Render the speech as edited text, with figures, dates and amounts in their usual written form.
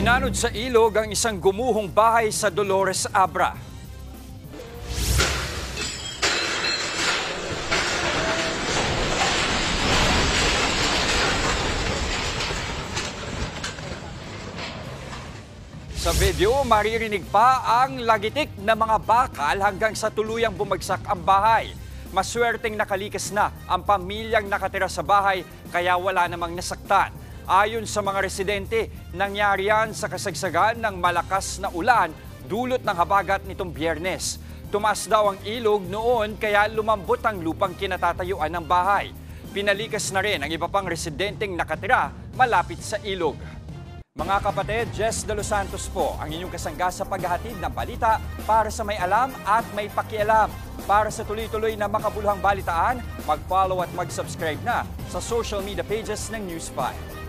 Inanod sa ilog ang isang gumuhong bahay sa Dolores, Abra. Sa video, maririnig pa ang lagitik na mga bakal hanggang sa tuluyang bumagsak ang bahay. Maswerteng nakalikas na ang pamilyang nakatira sa bahay kaya wala namang nasaktan. Ayon sa mga residente, nangyari yan sa kasagsagan ng malakas na ulan dulot ng habagat nitong Biyernes. Tumaas daw ang ilog noon kaya lumambot ang lupang kinatatayuan ng bahay. Pinalikas na rin ang iba pang residenteng nakatira malapit sa ilog. Mga kapatid, Jess De Los Santos po ang inyong kasangga sa paghahatid ng balita para sa may alam at may pakialam. Para sa tuloy-tuloy na makabuluhang balitaan, mag-follow at mag-subscribe na sa social media pages ng News 5.